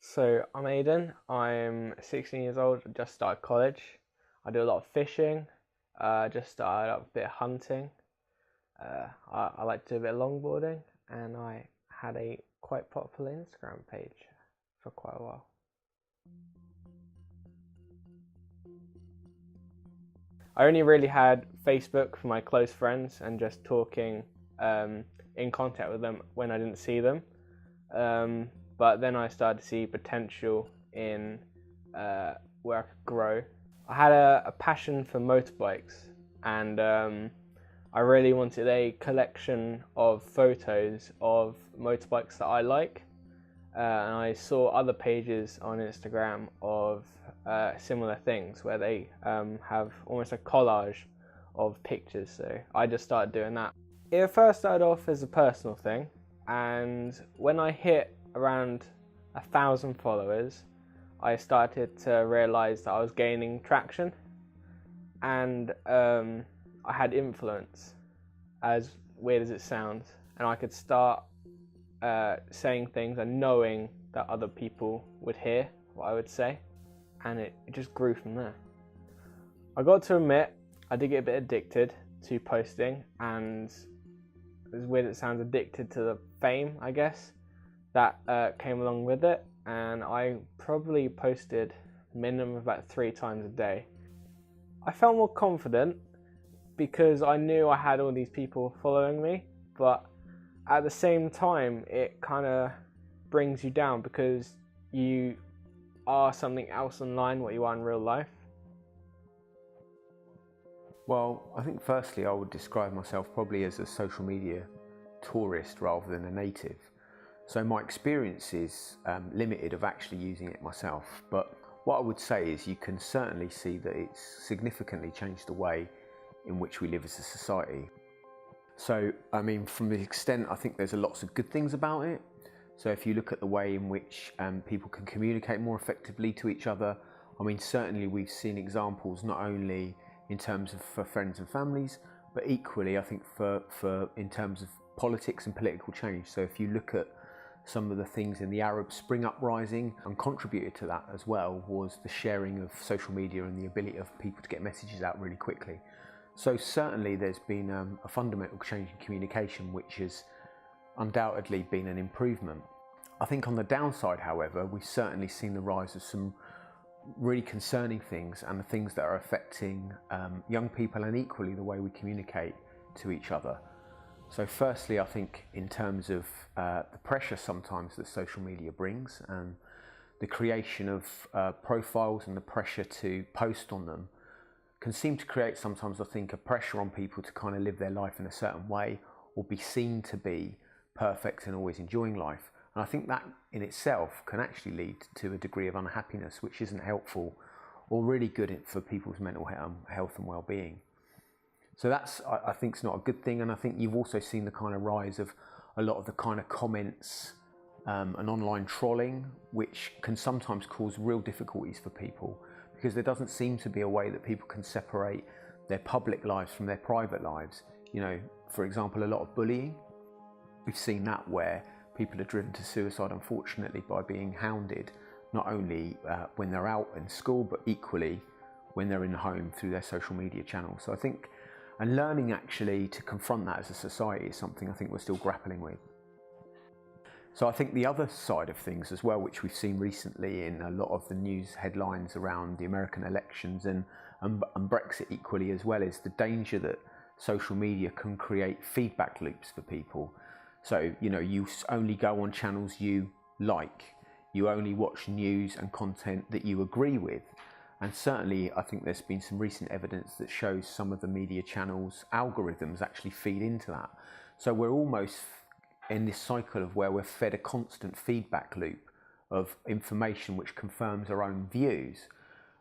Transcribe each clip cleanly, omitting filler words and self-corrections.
So I'm Aiden. I'm 16 years old. Just started college. I do a lot of fishing. Just started up a bit of hunting. I like to do a bit of longboarding, and I had a quite popular Instagram page for quite a while. I only really had Facebook for my close friends and just talking in contact with them when I didn't see them. Um, but then I started to see potential in where I could grow. I had a passion for motorbikes, and I really wanted a collection of photos of motorbikes that I like. And I saw other pages on Instagram of similar things where they have almost a collage of pictures. So I just started doing that. It first started off as a personal thing, and when I hit around 1,000 followers, I started to realize that I was gaining traction, and I had influence, as weird as it sounds, and I could start saying things and knowing that other people would hear what I would say, and it just grew from there. I got to admit, I did get a bit addicted to posting, and as weird as it sounds, addicted to the fame, I guess, that came along with it, and I probably posted minimum about 3 times a day. I felt more confident because I knew I had all these people following me, but at the same time, it kind of brings you down because you are something else online what you are in real life. Well, I think firstly I would describe myself probably as a social media tourist rather than a native. So my experience is limited of actually using it myself, but what I would say is you can certainly see that it's significantly changed the way in which we live as a society. So, I mean, from the extent, I think there's lots of good things about it. So if you look at the way in which people can communicate more effectively to each other, I mean, certainly we've seen examples not only in terms of for friends and families, but equally, I think for in terms of politics and political change. So if you look at some of the things in the Arab Spring uprising, and contributed to that as well was the sharing of social media and the ability of people to get messages out really quickly. So certainly there's been a fundamental change in communication, which has undoubtedly been an improvement. I think on the downside, however, we've certainly seen the rise of some really concerning things, and the things that are affecting young people, and equally the way we communicate to each other. So firstly, I think in terms of the pressure sometimes that social media brings, and the creation of profiles and the pressure to post on them can seem to create sometimes, I think, a pressure on people to kind of live their life in a certain way or be seen to be perfect and always enjoying life. And I think that in itself can actually lead to a degree of unhappiness, which isn't helpful or really good for people's mental health and well-being. So that's, I think, is not a good thing. And I think you've also seen the kind of rise of a lot of the kind of comments and online trolling, which can sometimes cause real difficulties for people, because there doesn't seem to be a way that people can separate their public lives from their private lives. You know, for example, a lot of bullying. We've seen that where people are driven to suicide, unfortunately, by being hounded, not only when they're out in school, but equally when they're in home through their social media channels. So I think, and learning actually to confront that as a society is something I think we're still grappling with. So I think the other side of things as well, which we've seen recently in a lot of the news headlines around the American elections and Brexit equally as well, is the danger that social media can create feedback loops for people. So, you know, you only go on channels you like, you only watch news and content that you agree with. And certainly I think there's been some recent evidence that shows some of the media channels' algorithms actually feed into that. So we're almost in this cycle of where we're fed a constant feedback loop of information which confirms our own views.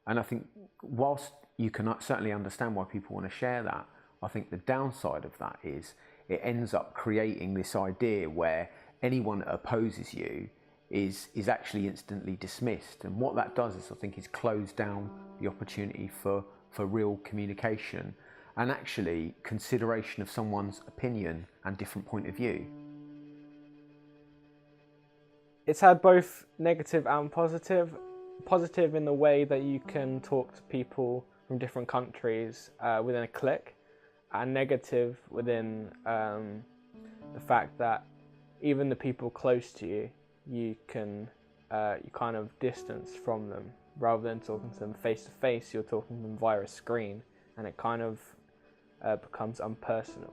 And I think whilst you can certainly understand why people want to share that, I think the downside of that is it ends up creating this idea where anyone that opposes you is actually instantly dismissed. And what that does is, I think, is close down the opportunity for real communication and actually consideration of someone's opinion and different point of view. it's had both negative and positive. Positive in the way that you can talk to people from different countries within a click, and negative within the fact that even the people close to you, you kind of distance from them. Rather than talking to them face to face, you're talking to them via a screen, and it kind of becomes unpersonal.